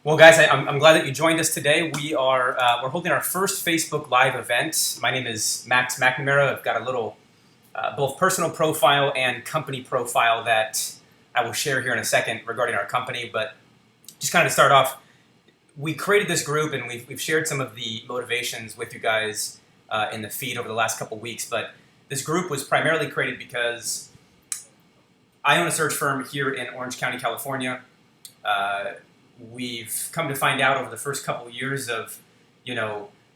Well, guys, I'm glad that you joined us today. We're holding our first Facebook Live event. My name is Max McNamara. I've got a little both personal profile and company profile that I will share here in a second regarding our company. But just kind of to start off, we created this group and we've shared some of the motivations with you guys in the feed over the last couple weeks. But this group was primarily created because I own a search firm here in Orange County, California. We've come to find out over the first couple of years of,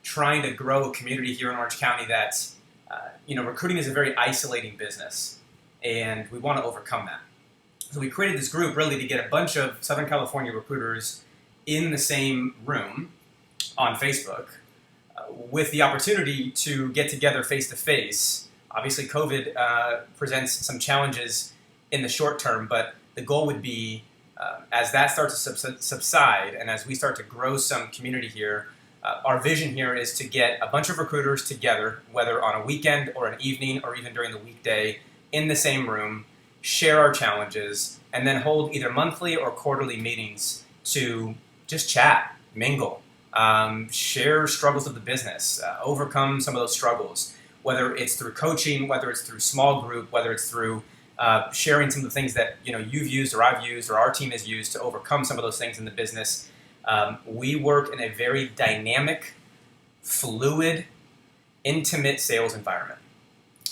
trying to grow a community here in Orange County that, recruiting is a very isolating business, and we want to overcome that. So we created this group really to get a bunch of Southern California recruiters in the same room on Facebook with the opportunity to get together face-to-face. Obviously, COVID presents some challenges in the short term, but the goal would be as that starts to subside and as we start to grow some community here, our vision here is to get a bunch of recruiters together, whether on a weekend or an evening or even during the weekday, in the same room, share our challenges, and then hold either monthly or quarterly meetings to just chat, mingle, share struggles of the business, overcome some of those struggles, whether it's through coaching, whether it's through small group, whether it's through sharing some of the things that you've used or I've used or our team has used to overcome some of those things in the business. We work in a very dynamic, fluid, intimate sales environment.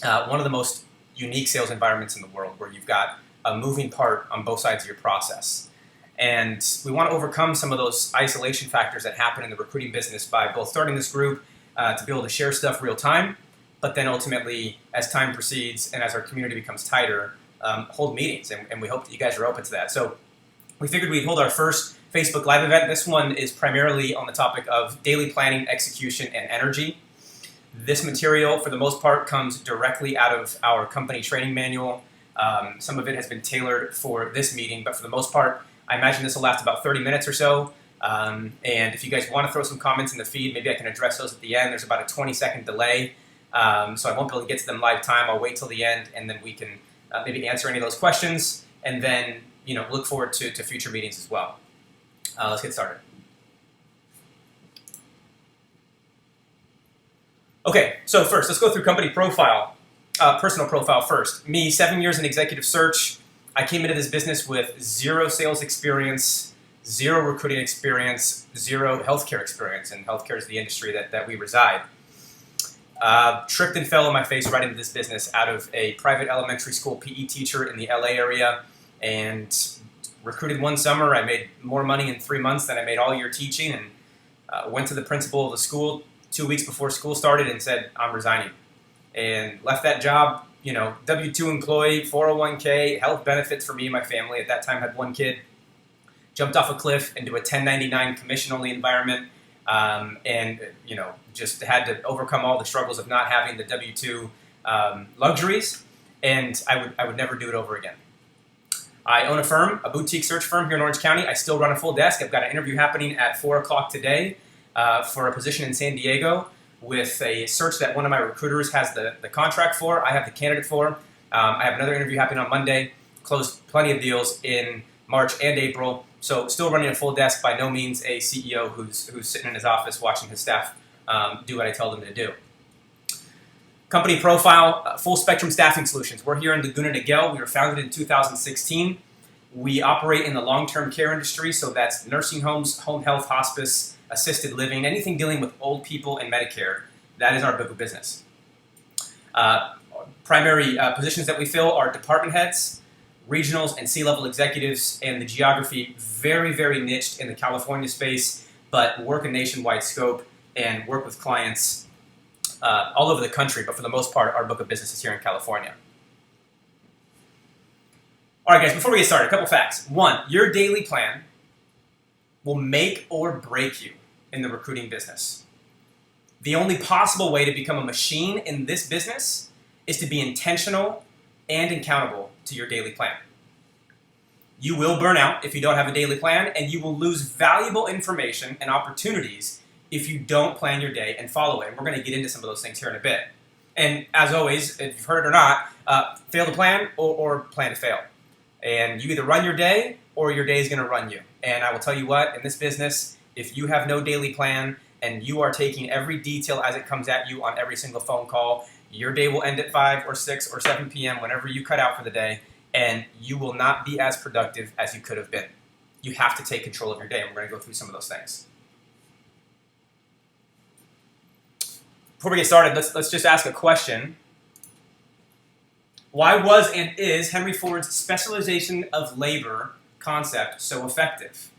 One of the most unique sales environments in the world where you've got a moving part on both sides of your process. And we want to overcome some of those isolation factors that happen in the recruiting business by both starting this group to be able to share stuff real time, but then ultimately, as time proceeds and as our community becomes tighter, hold meetings, and we hope that you guys are open to that. So we figured we'd hold our first Facebook Live event. This one is primarily on the topic of daily planning, execution, and energy. This material, for the most part, comes directly out of our company training manual. Some of it has been tailored for this meeting, but for the most part, I imagine this will last about 30 minutes or so. And if you guys want to throw some comments in the feed, maybe I can address those at the end. There's about a 20-second delay. So I won't be able to get to them live time. I'll wait till the end, and then we can maybe answer any of those questions, and then look forward to future meetings as well. Let's get started. Okay, so first, let's go through company profile, personal profile first. Me, 7 years in executive search. I came into this business with 0 sales experience, 0 recruiting experience, 0 healthcare experience, and healthcare is the industry that we reside. Tripped and fell on my face right into this business out of a private elementary school PE teacher in the LA area, and recruited one summer. I made more money in 3 months than I made all year teaching, and went to the principal of the school 2 weeks before school started and said, I'm resigning. And left that job, W-2 employee, 401k, health benefits for me and my family. At that time, had 1 kid. Jumped off a cliff into a 1099 commission-only environment. And just had to overcome all the struggles of not having the W-2 luxuries, and I would never do it over again. I own a firm, a boutique search firm here in Orange County. I still run a full desk. I've got an interview happening at 4 o'clock today for a position in San Diego with a search that one of my recruiters has the contract for. I have the candidate for. I have another interview happening on Monday. Closed plenty of deals in March and April. So still running a full desk, by no means a CEO who's sitting in his office watching his staff do what I tell them to do. Company profile, Full Spectrum Staffing Solutions. We're here in Laguna Niguel. We were founded in 2016. We operate in the long-term care industry, so that's nursing homes, home health, hospice, assisted living, anything dealing with old people and Medicare. That is our book of business. Primary positions that we fill are department heads, regionals, and C-level executives, and the geography very, very niched in the California space, but work a nationwide scope and work with clients all over the country, but for the most part, our book of business is here in California. All right, guys, before we get started, a couple facts. 1, your daily plan will make or break you in the recruiting business. The only possible way to become a machine in this business is to be intentional and accountable to your daily plan. You will burn out if you don't have a daily plan, and you will lose valuable information and opportunities if you don't plan your day and follow it. And we're going to get into some of those things here in a bit. And as always, if you've heard it or not, fail to plan or plan to fail. And you either run your day or your day is going to run you. And I will tell you what, in this business, if you have no daily plan and you are taking every detail as it comes at you on every single phone call, your day will end at 5 or 6 or 7 p.m. whenever you cut out for the day, and you will not be as productive as you could have been. You have to take control of your day, and we're going to go through some of those things. Before we get started, let's just ask a question. Why was and is Henry Ford's specialization of labor concept so effective?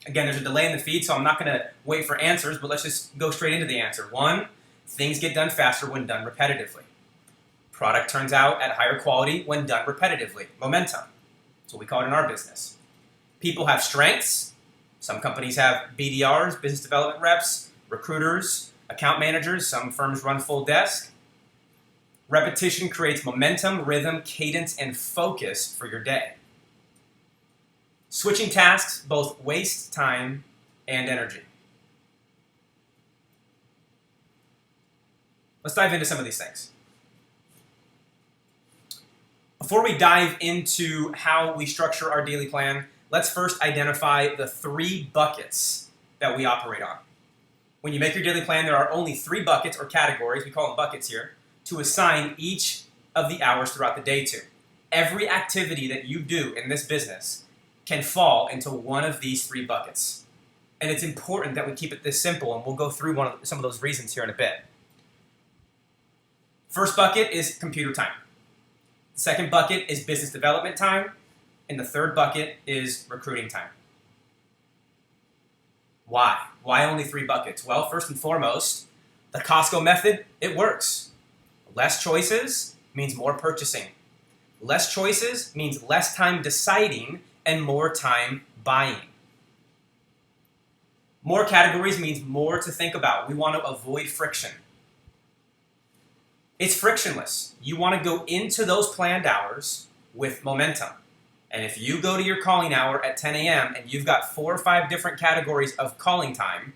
Again, there's a delay in the feed, so I'm not going to wait for answers, but let's just go straight into the answer. 1, things get done faster when done repetitively. Product turns out at higher quality when done repetitively. Momentum. That's what we call it in our business. People have strengths. Some companies have BDRs, business development reps, recruiters, account managers. Some firms run full desk. Repetition creates momentum, rhythm, cadence, and focus for your day. Switching tasks both waste time and energy. Let's dive into some of these things. Before we dive into how we structure our daily plan, let's first identify the 3 buckets that we operate on. When you make your daily plan, there are only 3 buckets or categories, we call them buckets here, to assign each of the hours throughout the day to. Every activity that you do in this business can fall into one of these 3 buckets. And it's important that we keep it this simple, and we'll go through some of those reasons here in a bit. First bucket is computer time. The second bucket is business development time. And the third bucket is recruiting time. Why? Why only 3 buckets? Well, first and foremost, the Costco method, it works. Less choices means more purchasing. Less choices means less time deciding and more time buying. More categories means more to think about. We want to avoid friction. It's frictionless. You want to go into those planned hours with momentum. And if you go to your calling hour at 10 a.m. and you've got 4 or 5 different categories of calling time,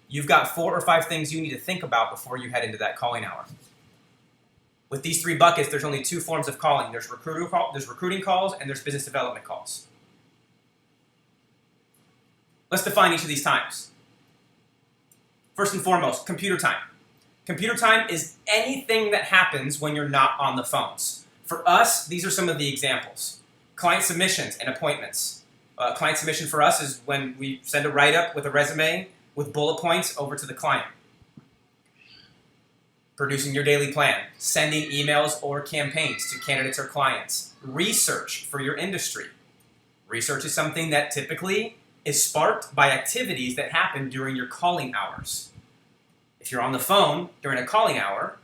you've got 4 or 5 things you need to think about before you head into that calling hour. With these 3 buckets, there's only 2 forms of calling. There's recruiting calls and there's business development calls. Let's define each of these times. First and foremost, computer time. Computer time is anything that happens when you're not on the phones. For us, these are some of the examples. Client submissions and appointments. Client submission for us is when we send a write-up with a resume with bullet points over to the client. Producing your daily plan. Sending emails or campaigns to candidates or clients. Research for your industry. Research is something that typically is sparked by activities that happen during your calling hours. If you're on the phone during a calling hour,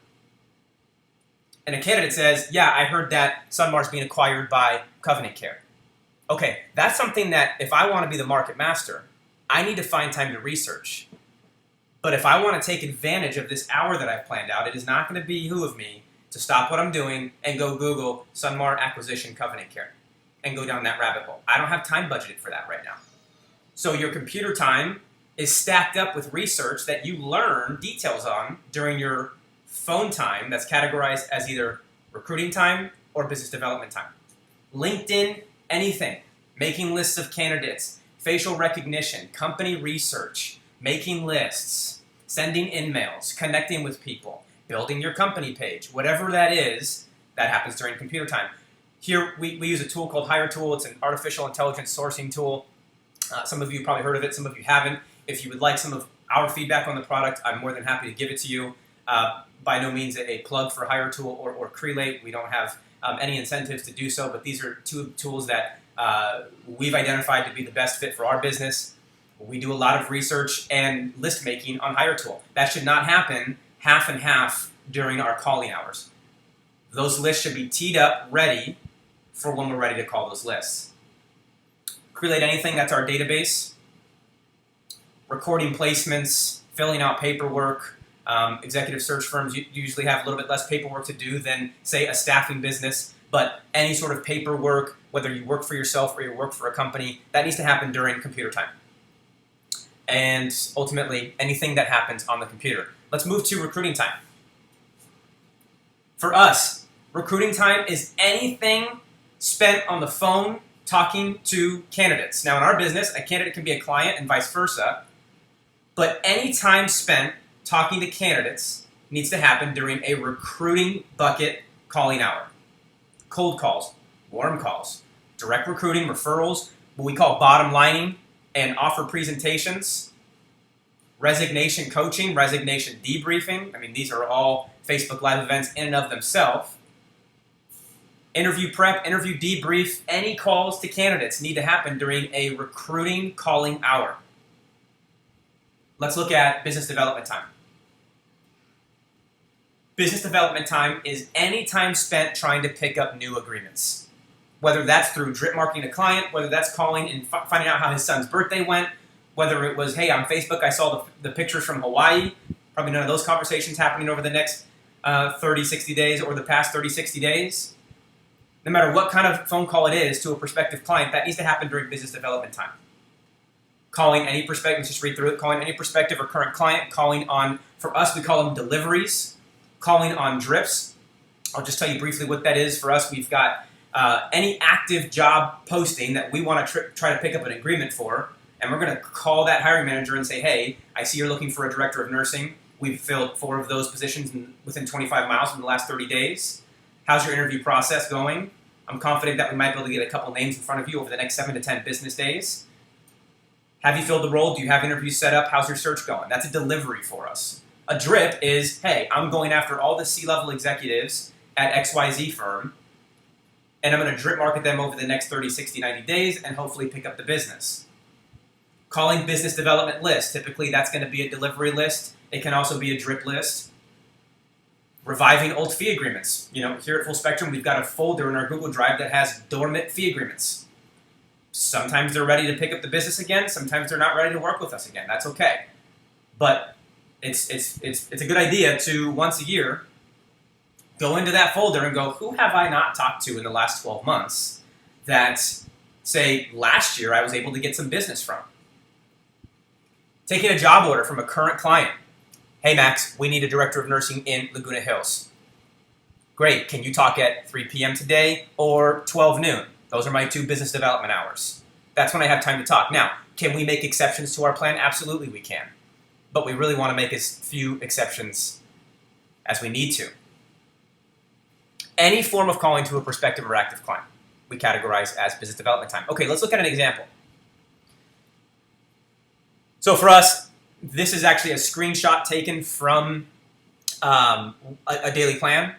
and a candidate says, yeah, I heard that Sunmar's being acquired by Covenant Care. Okay, that's something that if I want to be the market master, I need to find time to research. But if I want to take advantage of this hour that I've planned out, it is not going to behoove me to stop what I'm doing and go Google Sunmar acquisition Covenant Care and go down that rabbit hole. I don't have time budgeted for that right now. So your computer time is stacked up with research that you learn details on during your phone time that's categorized as either recruiting time or business development time. LinkedIn, anything. Making lists of candidates, facial recognition, company research, making lists, sending emails, connecting with people, building your company page, whatever that is, that happens during computer time. Here we use a tool called HireTool. It's an artificial intelligence sourcing tool. Some of you probably heard of it, some of you haven't. If you would like some of our feedback on the product, I'm more than happy to give it to you. By no means a plug for HireTool or Crelate. We don't have any incentives to do so, but these are 2 tools that we've identified to be the best fit for our business. We do a lot of research and list making on HireTool. That should not happen half and half during our calling hours. Those lists should be teed up, ready for when we're ready to call those lists. Crelate anything, that's our database. Recording placements, filling out paperwork. Executive search firms usually have a little bit less paperwork to do than, say, a staffing business. But any sort of paperwork, whether you work for yourself or you work for a company, that needs to happen during computer time. And ultimately, anything that happens on the computer. Let's move to recruiting time. For us, recruiting time is anything spent on the phone talking to candidates. Now, in our business, a candidate can be a client and vice versa, but any time spent talking to candidates needs to happen during a recruiting bucket calling hour. Cold calls, warm calls, direct recruiting, referrals, what we call bottom lining, and offer presentations, resignation coaching, resignation debriefing. I mean, these are all Facebook Live events in and of themselves. Interview prep, interview debrief, any calls to candidates need to happen during a recruiting calling hour. Let's look at business development time. Business development time is any time spent trying to pick up new agreements. Whether that's through drip marketing a client, whether that's calling and finding out how his son's birthday went, whether it was, hey, on Facebook I saw the pictures from Hawaii, probably none of those conversations happening over the next 30, 60 days or the past 30, 60 days. No matter what kind of phone call it is to a prospective client, that needs to happen during business development time. Calling any prospective, just read through it, calling any prospective or current client, calling on, for us we call them deliveries, calling on drips. I'll just tell you briefly what that is. For us, we've got any active job posting that we want to try to pick up an agreement for, and we're going to call that hiring manager and say, hey, I see you're looking for a director of nursing. We've filled 4 of those positions within 25 miles in the last 30 days. How's your interview process going? I'm confident that we might be able to get a couple names in front of you over the next 7 to 10 business days. Have you filled the role? Do you have interviews set up? How's your search going? That's a delivery for us. A drip is, hey, I'm going after all the C-level executives at XYZ firm, and I'm going to drip market them over the next 30, 60, 90 days and hopefully pick up the business. Calling business development list. Typically, that's going to be a delivery list. It can also be a drip list. Reviving old fee agreements. You know, here at Full Spectrum, we've got a folder in our Google Drive that has dormant fee agreements. Sometimes they're ready to pick up the business again. Sometimes they're not ready to work with us again. That's okay. But it's a good idea to, once a year, go into that folder and go, who have I not talked to in the last 12 months that, say, last year I was able to get some business from? Taking a job order from a current client. Hey, Max, we need a director of nursing in Laguna Hills. Great. Can you talk at 3 p.m. today or 12 noon? Those are my 2 business development hours. That's when I have time to talk. Now, can we make exceptions to our plan? Absolutely we can. But we really want to make as few exceptions as we need to. Any form of calling to a prospective or active client, we categorize as business development time. Okay, let's look at an example. So for us, this is actually a screenshot taken from a daily plan.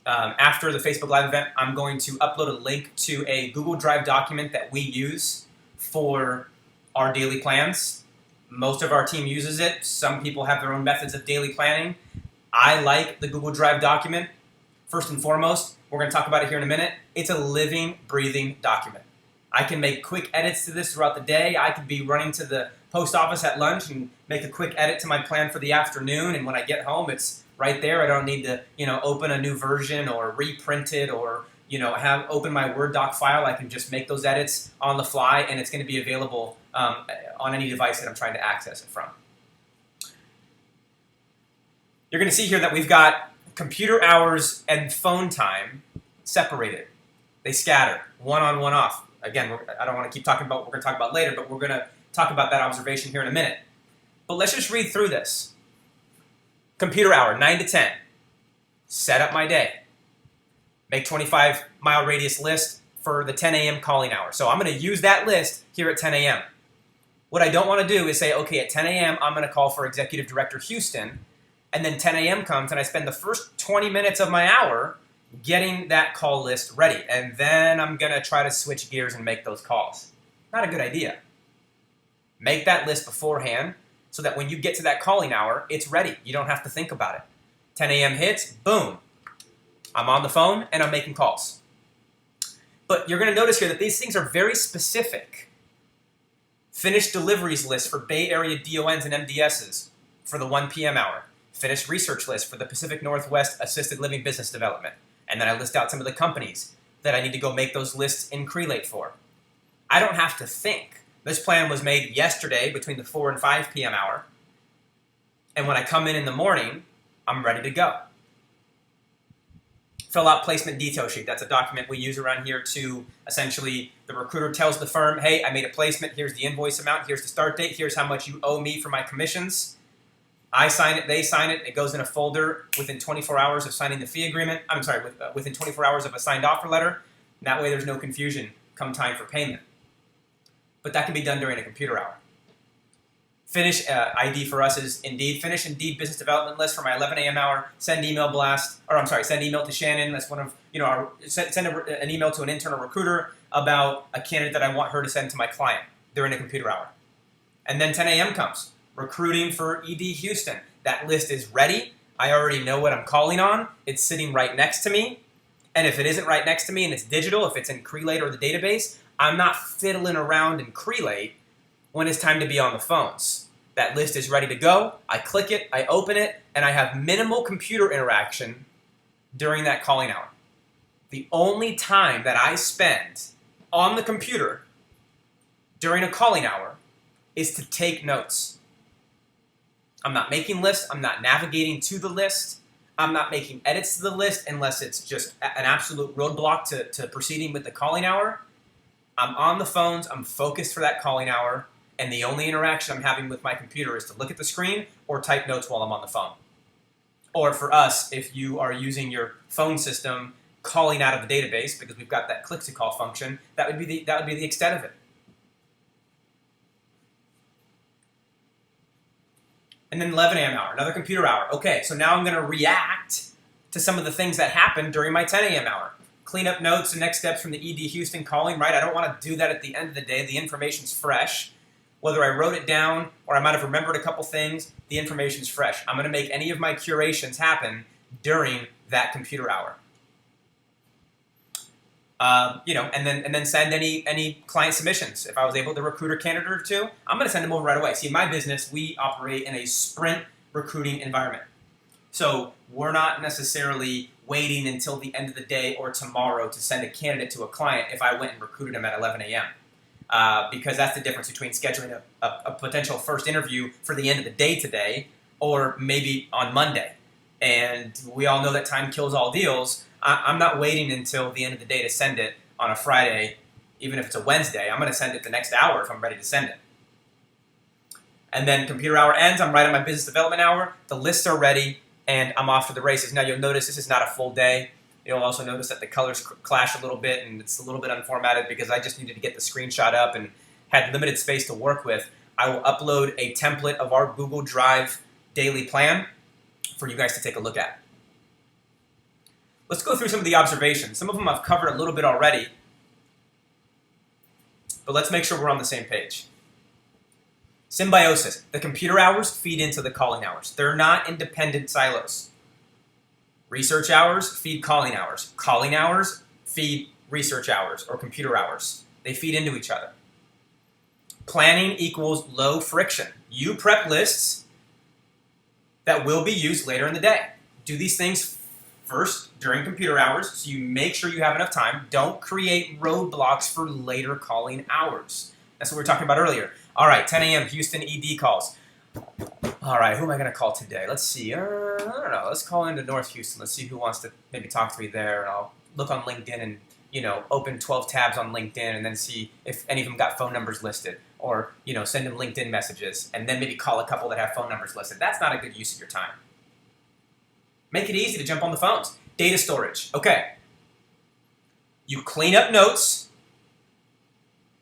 After the Facebook Live event, I'm going to upload a link to a Google Drive document that we use for our daily plans. Most of our team uses it. Some people have their own methods of daily planning. I like the Google Drive document. First and foremost, we're going to talk about it here in a minute. It's a living, breathing document. I can make quick edits to this throughout the day. I could be running to the post office at lunch and make a quick edit to my plan for the afternoon, and when I get home, it's right there. I don't need to, open a new version or reprint it or, open my Word doc file. I can just make those edits on the fly, and it's going to be available on any device that I'm trying to access it from. You're going to see here that we've got computer hours and phone time separated. They scatter, one on, one off. Again, I don't want to keep talking about what we're going to talk about later, but we're going to talk about that observation here in a minute. But let's just read through this. Computer hour, 9 to 10. Set up my day. Make 25-mile radius list for the 10 a.m. calling hour. So I'm going to use that list here at 10 a.m. What I don't want to do is say, okay, at 10 a.m. I'm going to call for Executive Director Houston, and then 10 a.m. comes and I spend the first 20 minutes of my hour getting that call list ready, and then I'm going to try to switch gears and make those calls. Not a good idea. Make that list beforehand so that when you get to that calling hour, it's ready. You don't have to think about it. 10 a.m. hits, boom. I'm on the phone and I'm making calls. But you're going to notice here that these things are very specific. Finished deliveries list for Bay Area DONs and MDSs for the 1 p.m. hour. Finished research list for the Pacific Northwest Assisted Living Business Development. And then I list out some of the companies that I need to go make those lists in Crelate for. I don't have to think. This plan was made yesterday between the 4 and 5 p.m. hour. And when I come in the morning, I'm ready to go. fill out placement detail sheet. That's a document we use around here to essentially, the recruiter tells the firm, hey, I made a placement, here's the invoice amount, here's the start date, here's how much you owe me for my commissions. I sign it, they sign it, it goes in a folder within 24 hours of signing the fee agreement. I'm sorry, within 24 hours of a signed offer letter. And that way there's no confusion come time for payment. But that can be done during a computer hour. Finish ID for us is Indeed. Finish Indeed business development list for my 11 a.m. hour. Send email send email to Shannon. That's one of, send an email to an internal recruiter about a candidate that I want her to send to my client during a computer hour. And then 10 a.m. comes. Recruiting for ED Houston. That list is ready. I already know what I'm calling on. It's sitting right next to me. And if it isn't right next to me and it's digital, if it's in Crelate or the database, I'm not fiddling around in Crelate when it's time to be on the phones. That list is ready to go. I click it, I open it, and I have minimal computer interaction during that calling hour. The only time that I spend on the computer during a calling hour is to take notes. I'm not making lists. I'm not navigating to the list. I'm not making edits to the list unless it's just an absolute roadblock to proceeding with the calling hour. I'm on the phones. I'm focused for that calling hour. And the only interaction I'm having with my computer is to look at the screen or type notes while I'm on the phone. Or for us, if you are using your phone system calling out of the database, because we've got that click to call function, that would be the extent of it. And then 11 a.m. hour, another computer hour. Okay, so now I'm going to react to some of the things that happened during my 10 a.m. hour. Clean up notes and next steps from the ED Houston calling, right? I don't want to do that at the end of the day. The information's fresh. Whether I wrote it down or I might have remembered a couple things, the information's fresh. I'm going to make any of my curations happen during that computer hour. And then send any client submissions. If I was able to recruit a candidate or two, I'm going to send them over right away. See, in my business, we operate in a sprint recruiting environment. So we're not necessarily waiting until the end of the day or tomorrow to send a candidate to a client if I went and recruited them at 11 a.m. Because that's the difference between scheduling a potential first interview for the end of the day today or maybe on Monday. And we all know that time kills all deals. I'm not waiting until the end of the day to send it on a Friday, even if it's a Wednesday. I'm going to send it the next hour if I'm ready to send it. And then computer hour ends. I'm right on my business development hour. The lists are ready, and I'm off to the races. Now, you'll notice this is not a full day. You'll also notice that the colors clash a little bit, and it's a little bit unformatted because I just needed to get the screenshot up and had limited space to work with. I will upload a template of our Google Drive daily plan for you guys to take a look at. Let's go through some of the observations. Some of them I've covered a little bit already, but let's make sure we're on the same page. Symbiosis. The computer hours feed into the calling hours. They're not independent silos. Research hours feed calling hours. Calling hours feed research hours or computer hours. They feed into each other. Planning equals low friction. You prep lists that will be used later in the day. Do these things first during computer hours so you make sure you have enough time. Don't create roadblocks for later calling hours. That's what we were talking about earlier. All right, 10 a.m. Houston ED calls. All right, who am I going to call today? Let's see. I don't know. Let's call into North Houston. Let's see who wants to maybe talk to me there. And I'll look on LinkedIn and, open 12 tabs on LinkedIn and then see if any of them got phone numbers listed. Or, send them LinkedIn messages and then maybe call a couple that have phone numbers listed. That's not a good use of your time. Make it easy to jump on the phones. Data storage. Okay. You clean up notes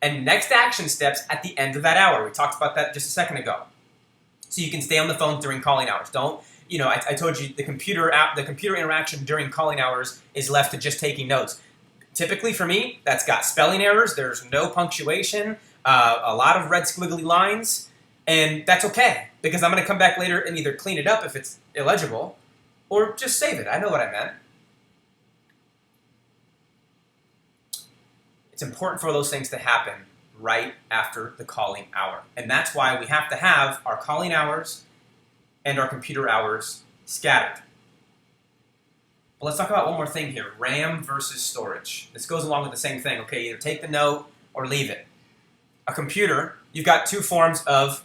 and next action steps at the end of that hour. We talked about that just a second ago. So you can stay on the phone during calling hours. Don't, I told you the computer interaction during calling hours is left to just taking notes. Typically for me, that's got spelling errors. There's no punctuation, a lot of red squiggly lines, and that's okay because I'm going to come back later and either clean it up if it's illegible or just save it. I know what I meant. It's important for those things to happen right after the calling hour. And that's why we have to have our calling hours and our computer hours scattered. But let's talk about one more thing here, RAM versus storage. This goes along with the same thing, okay? Either take the note or leave it. A computer, you've got two forms of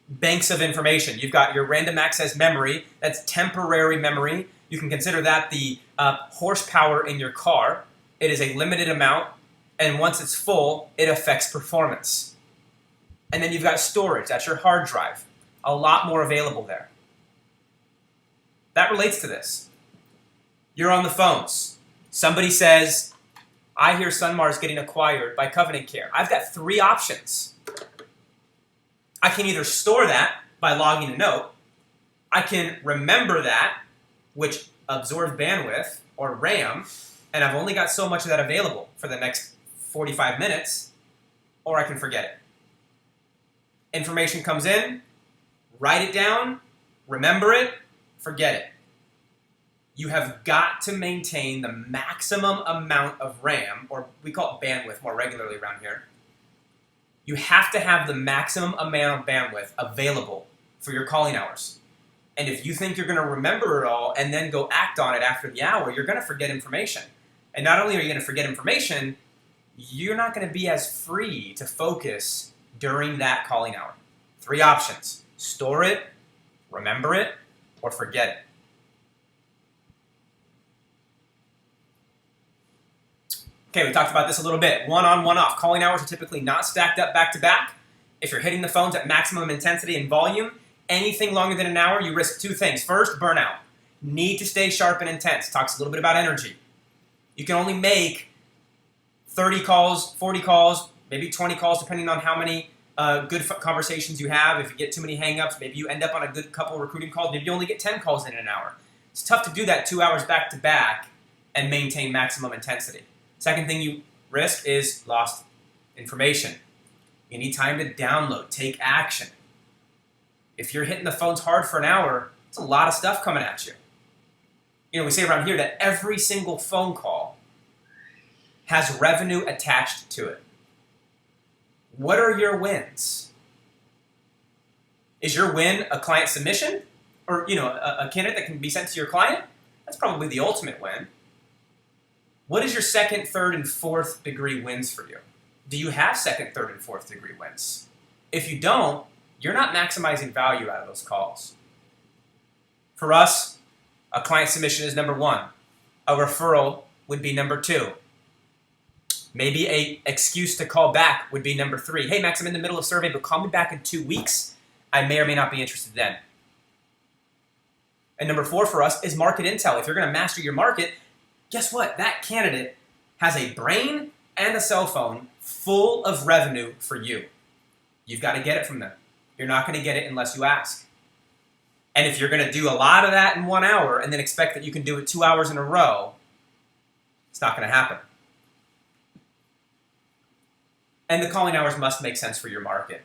banks of information. You've got your random access memory, that's temporary memory. You can consider that the horsepower in your car. It is a limited amount, and once it's full, it affects performance. And then you've got storage. That's your hard drive. A lot more available there. That relates to this. You're on the phones. Somebody says, I hear Sunmar is getting acquired by Covenant Care. I've got 3 options. I can either store that by logging a note. I can remember that, which absorbs bandwidth, or RAM, and I've only got so much of that available for the next 45 minutes, or I can forget it. Information comes in, write it down, remember it, forget it. You have got to maintain the maximum amount of RAM, or we call it bandwidth more regularly around here. You have to have the maximum amount of bandwidth available for your calling hours. And if you think you're going to remember it all and then go act on it after the hour, you're going to forget information. And not only are you going to forget information, you're not going to be as free to focus during that calling hour. 3 options. Store it, remember it, or forget it. Okay, we talked about this a little bit. One on, one off. Calling hours are typically not stacked up back to back. If you're hitting the phones at maximum intensity and volume, anything longer than an hour, you risk 2 things. First, burnout. Need to stay sharp and intense. Talks a little bit about energy. You can only make 30 calls, 40 calls, maybe 20 calls, depending on how many good conversations you have. If you get too many hang-ups, maybe you end up on a good couple recruiting calls. Maybe you only get 10 calls in an hour. It's tough to do that 2 hours back to back and maintain maximum intensity. Second thing you risk is lost information. You need time to download, take action. If you're hitting the phones hard for an hour, it's a lot of stuff coming at you. You know, we say around here that every single phone call has revenue attached to it. What are your wins? Is your win a client submission? Or, a candidate that can be sent to your client? That's probably the ultimate win. What is your 2nd, 3rd, and 4th degree wins for you? Do you have 2nd, 3rd, and 4th degree wins? If you don't, you're not maximizing value out of those calls. For us, a client submission is number 1. A referral would be number 2. Maybe an excuse to call back would be number 3. Hey, Max, I'm in the middle of survey, but call me back in 2 weeks. I may or may not be interested then. And number 4 for us is market intel. If you're going to master your market, guess what? That candidate has a brain and a cell phone full of revenue for you. You've got to get it from them. You're not going to get it unless you ask. And if you're going to do a lot of that in 1 hour and then expect that you can do it 2 hours in a row, it's not going to happen. And the calling hours must make sense for your market.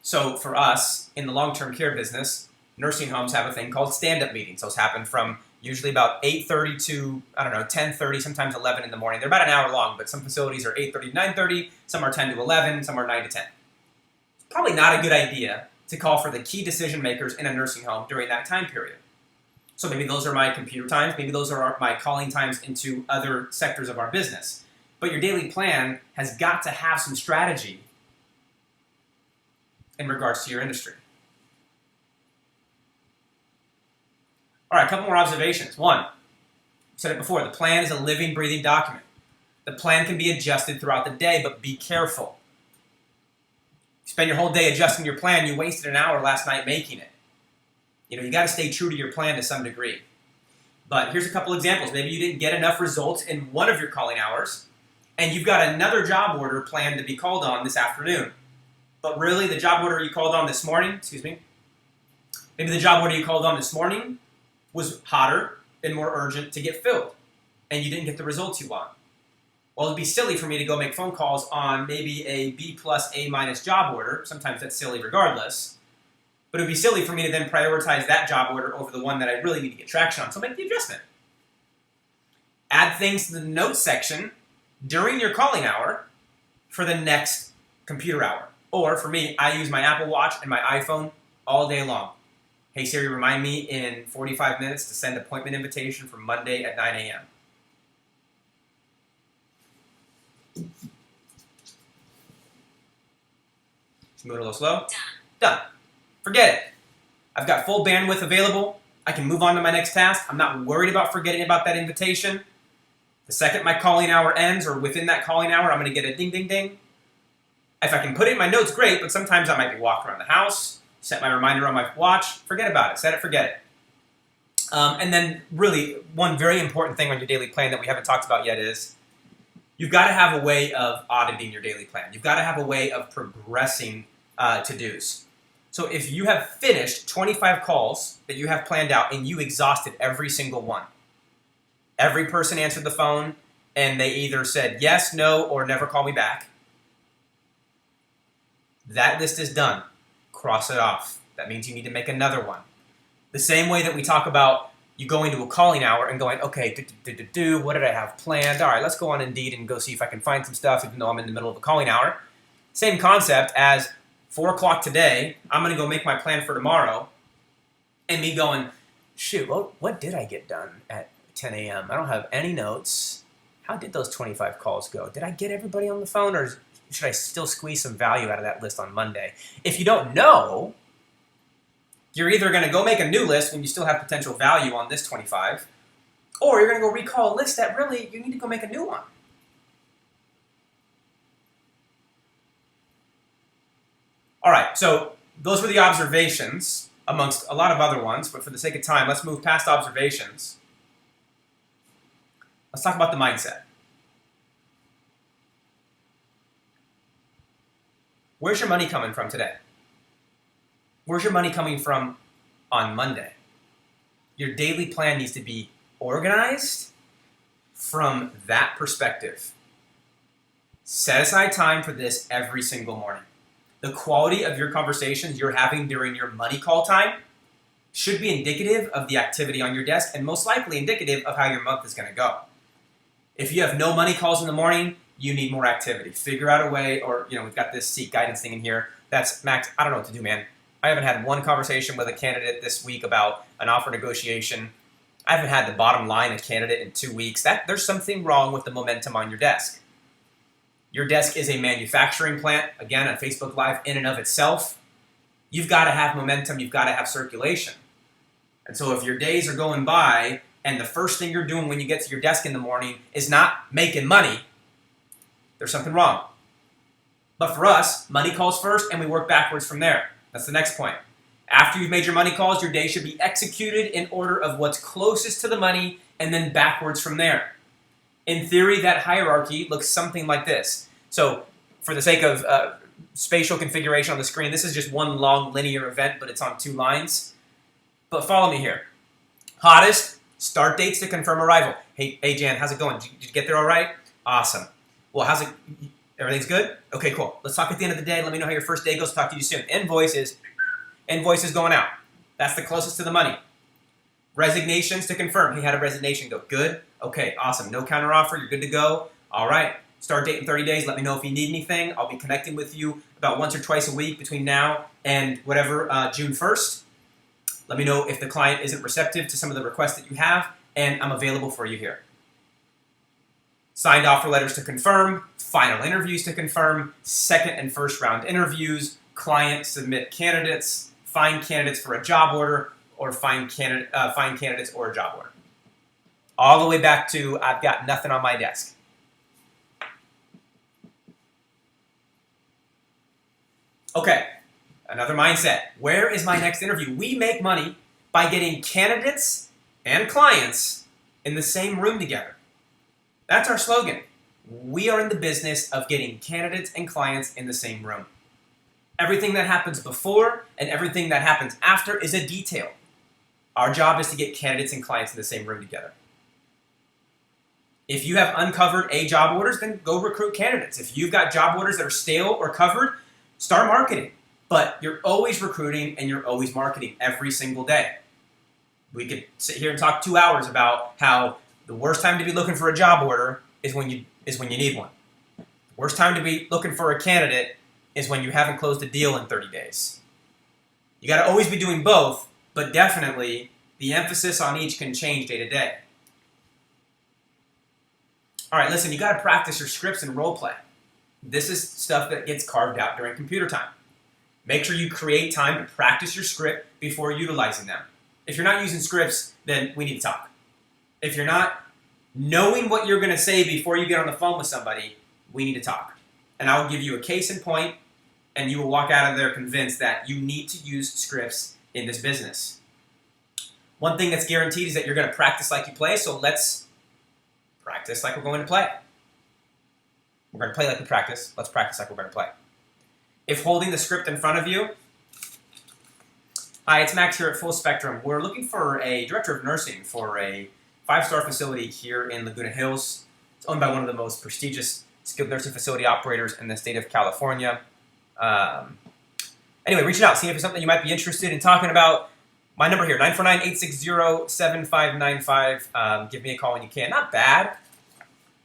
So for us, in the long-term care business, nursing homes have a thing called stand-up meetings. Those happen from usually about 8:30 to, 10:30, sometimes 11 in the morning. They're about an hour long, but some facilities are 8:30 to 9:30, some are 10 to 11, some are 9 to 10. It's probably not a good idea to call for the key decision makers in a nursing home during that time period. So maybe those are my computer times, maybe those are my calling times into other sectors of our business. But your daily plan has got to have some strategy in regards to your industry. All right, a couple more observations. 1, I said it before, the plan is a living, breathing document. The plan can be adjusted throughout the day, but be careful. You spend your whole day adjusting your plan, you wasted an hour last night making it. You got to stay true to your plan to some degree. But here's a couple examples. Maybe you didn't get enough results in one of your calling hours, and you've got another job order planned to be called on this afternoon. But really, the job order you called on this morning, maybe the job order you called on this morning was hotter and more urgent to get filled, and you didn't get the results you want. Well, it'd be silly for me to go make phone calls on maybe a B plus A minus job order. Sometimes that's silly regardless. But it would be silly for me to then prioritize that job order over the one that I really need to get traction on. So make the adjustment. Add things to the notes section during your calling hour for the next computer hour. Or for me, I use my Apple Watch and my iPhone all day long. Hey Siri, remind me in 45 minutes to send appointment invitation for Monday at 9 a.m. Just move it a little slow. Done. Forget it. I've got full bandwidth available. I can move on to my next task. I'm not worried about forgetting about that invitation. The second my calling hour ends, or within that calling hour, I'm going to get a ding, ding, ding. If I can put it in my notes, great, but sometimes I might be walking around the house, set my reminder on my watch, forget about it, set it, forget it. And then really, one very important thing on your daily plan that we haven't talked about yet is you've got to have a way of auditing your daily plan. You've got to have a way of progressing to-dos. So if you have finished 25 calls that you have planned out and you exhausted every single one, every person answered the phone and they either said yes, no, or never call me back, that list is done. Cross it off. That means you need to make another one. The same way that we talk about you going to a calling hour and going, okay, what did I have planned? All right, let's go on Indeed and go see if I can find some stuff even though I'm in the middle of a calling hour. Same concept as 4 o'clock today, I'm going to go make my plan for tomorrow, and me going, shoot, what did I get done at 10 a.m.? I don't have any notes. How did those 25 calls go? Did I get everybody on the phone, or should I still squeeze some value out of that list on Monday? If you don't know, you're either going to go make a new list when you still have potential value on this 25, or you're going to go recall a list that really you need to go make a new one. All right, so those were the observations amongst a lot of other ones, but for the sake of time, let's move past observations. Let's talk about the mindset. Where's your money coming from today? Where's your money coming from on Monday? Your daily plan needs to be organized from that perspective. Set aside time for this every single morning. The quality of your conversations you're having during your money call time should be indicative of the activity on your desk and most likely indicative of how your month is going to go. If you have no money calls in the morning, you need more activity. Figure out a way, or we've got this Seek guidance thing in here. That's Max. I don't know what to do, man. I haven't had one conversation with a candidate this week about an offer negotiation. I haven't had the bottom line a candidate in 2 weeks. There's something wrong with the momentum on your desk. Your desk is a manufacturing plant, again, on Facebook Live in and of itself. You've got to have momentum. You've got to have circulation. And so if your days are going by and the first thing you're doing when you get to your desk in the morning is not making money, there's something wrong. But for us, money calls first and we work backwards from there. That's the next point. After you've made your money calls, your day should be executed in order of what's closest to the money and then backwards from there. In theory, that hierarchy looks something like this. So for the sake of spatial configuration on the screen, this is just one long linear event, but it's on 2 lines. But follow me here. Hottest, start dates to confirm arrival. Hey Jan, how's it going? Did you get there all right? Awesome. Well, everything's good? Okay, cool. Let's talk at the end of the day. Let me know how your first day goes. Talk to you soon. Invoice is going out. That's the closest to the money. Resignations to confirm. Hey, how'd a resignation go? Good? Okay, awesome. No counteroffer. You're good to go. All right. Start date in 30 days. Let me know if you need anything. I'll be connecting with you about once or twice a week between now and June 1st. Let me know if the client isn't receptive to some of the requests that you have, and I'm available for you here. Signed offer letters to confirm, final interviews to confirm, second and first round interviews, client submit candidates, find candidates for a job order, or find candidates or a job order. All the way back to I've got nothing on my desk. Okay, another mindset. Where is my next interview? We make money by getting candidates and clients in the same room together. That's our slogan. We are in the business of getting candidates and clients in the same room. Everything that happens before and everything that happens after is a detail. Our job is to get candidates and clients in the same room together. If you have uncovered job orders, then go recruit candidates. If you've got job orders that are stale or covered, start marketing. But you're always recruiting and you're always marketing every single day. We could sit here and talk 2 hours about how the worst time to be looking for a job order is when you need one. The worst time to be looking for a candidate is when you haven't closed a deal in 30 days. You got to always be doing both, but definitely the emphasis on each can change day to day. All right, listen, you got to practice your scripts and role play. This is stuff that gets carved out during computer time. Make sure you create time to practice your script before utilizing them. If you're not using scripts, then we need to talk. If you're not knowing what you're going to say before you get on the phone with somebody, we need to talk. And I will give you a case in point, and you will walk out of there convinced that you need to use scripts in this business. One thing that's guaranteed is that you're going to practice like you play, so let's practice like we're going to play. We're going to play like we practice. Let's practice like we're going to play. If holding the script in front of you, hi, it's Max here at Full Spectrum. We're looking for a director of nursing for a 5-star facility here in Laguna Hills. It's owned by one of the most prestigious skilled nursing facility operators in the state of California. Anyway, reach out, see if it's something you might be interested in talking about. My number here, 949-860-7595. Give me a call when you can. Not bad,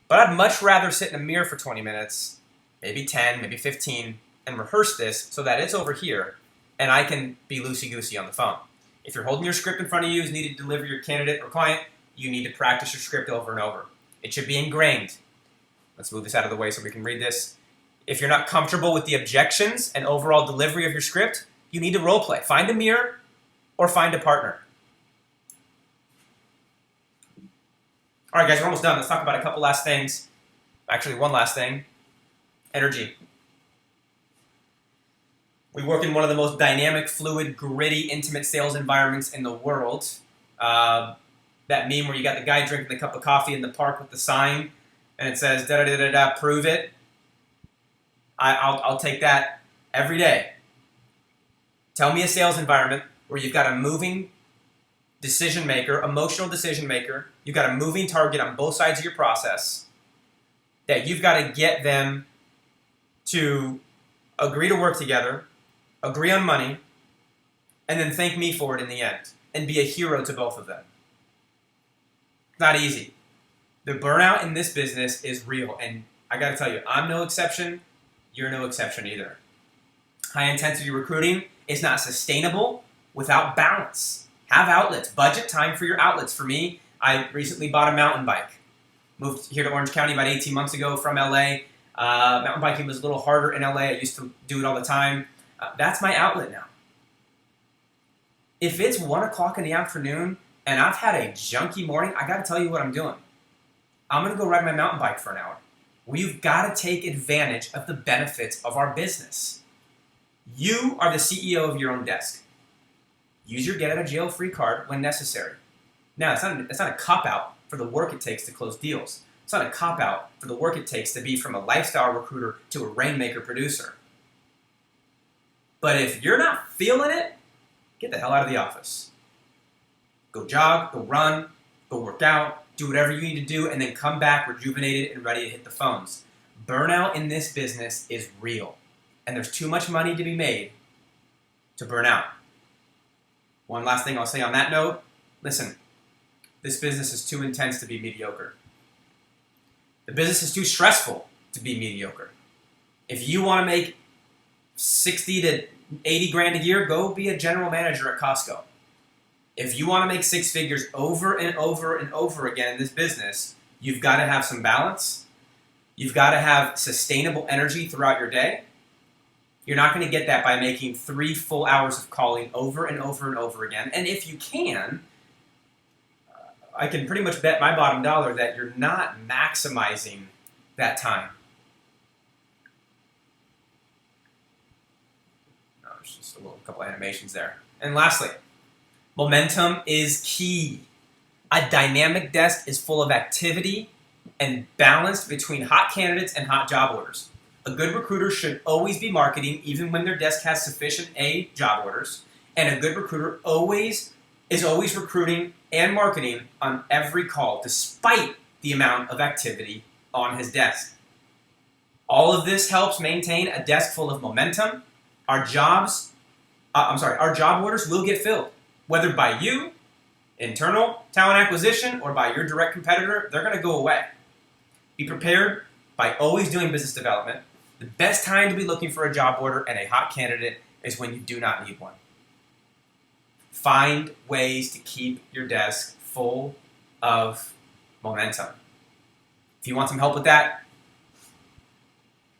but I'd much rather sit in a mirror for 20 minutes, maybe 10, maybe 15, and rehearse this so that it's over here and I can be loosey-goosey on the phone. If you're holding your script in front of you as needed to deliver your candidate or client, you need to practice your script over and over. It should be ingrained. Let's move this out of the way so we can read this. If you're not comfortable with the objections and overall delivery of your script, you need to role play. Find a mirror or find a partner. All right, guys, we're almost done. Let's talk about a couple last things. Actually, one last thing. Energy. We work in one of the most dynamic, fluid, gritty, intimate sales environments in the world. That meme where you got the guy drinking the cup of coffee in the park with the sign, and it says, da-da-da-da-da, prove it. I'll take that every day. Tell me a sales environment where you've got a moving decision maker, emotional decision maker, you've got a moving target on both sides of your process, that you've got to get them to agree to work together, agree on money, and then thank me for it in the end, and be a hero to both of them. Not easy. The burnout in this business is real, and I got to tell you, I'm no exception. You're no exception either. High-intensity recruiting is not sustainable without balance. Have outlets. Budget time for your outlets. For me, I recently bought a mountain bike. Moved here to Orange County about 18 months ago from LA. Mountain biking was a little harder in LA. I used to do it all the time. That's my outlet now. If it's 1 o'clock in the afternoon and I've had a junky morning, I got to tell you what I'm doing. I'm going to go ride my mountain bike for an hour. We've got to take advantage of the benefits of our business. You are the CEO of your own desk. Use your get-out-of-jail-free card when necessary. Now, it's not a cop-out for the work it takes to close deals. It's not a cop-out for the work it takes to be from a lifestyle recruiter to a rainmaker producer. But if you're not feeling it, get the hell out of the office. Go jog, go run, go work out, do whatever you need to do, and then come back rejuvenated and ready to hit the phones. Burnout in this business is real, and there's too much money to be made to burn out. One last thing I'll say on that note, listen, this business is too intense to be mediocre. The business is too stressful to be mediocre. If you want to make 60 to 80 grand a year, go be a general manager at Costco. If you want to make 6 figures over and over and over again in this business, you've got to have some balance. You've got to have sustainable energy throughout your day. You're not going to get that by making 3 full hours of calling over and over and over again. And if you can, I can pretty much bet my bottom dollar that you're not maximizing that time. No, there's just a couple animations there. And lastly, momentum is key. A dynamic desk is full of activity and balanced between hot candidates and hot job orders. A good recruiter should always be marketing even when their desk has sufficient job orders. And a good recruiter is always recruiting and marketing on every call despite the amount of activity on his desk. All of this helps maintain a desk full of momentum. Our job orders will get filled. Whether by you, internal talent acquisition, or by your direct competitor, they're going to go away. Be prepared by always doing business development. The best time to be looking for a job order and a hot candidate is when you do not need one. Find ways to keep your desk full of momentum. If you want some help with that,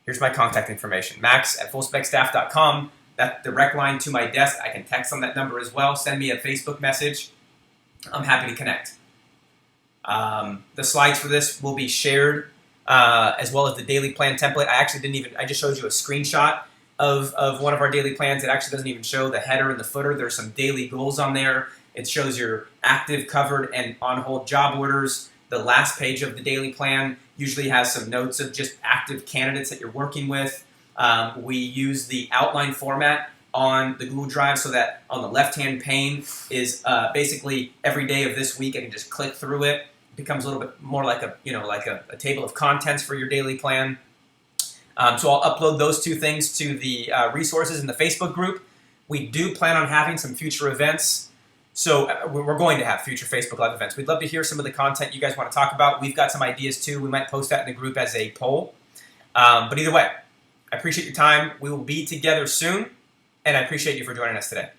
here's my contact information. Max@fullspecstaff.com. That's the direct line to my desk. I can text on that number as well. Send me a Facebook message. I'm happy to connect. The slides for this will be shared, as well as the daily plan template. I just showed you a screenshot of one of our daily plans. It actually doesn't even show the header and the footer. There's some daily goals on there. It shows your active, covered, and on hold job orders. The last page of the daily plan usually has some notes of just active candidates that you're working with. We use the outline format on the Google Drive so that on the left-hand pane is basically every day of this week. I can just click through it. It becomes a little bit more like a table of contents for your daily plan. So I'll upload those two things to the resources in the Facebook group. We do plan on having some future events. So we're going to have future Facebook Live events. We'd love to hear some of the content you guys want to talk about. We've got some ideas too. We might post that in the group as a poll. But either way, I appreciate your time. We will be together soon, and I appreciate you for joining us today.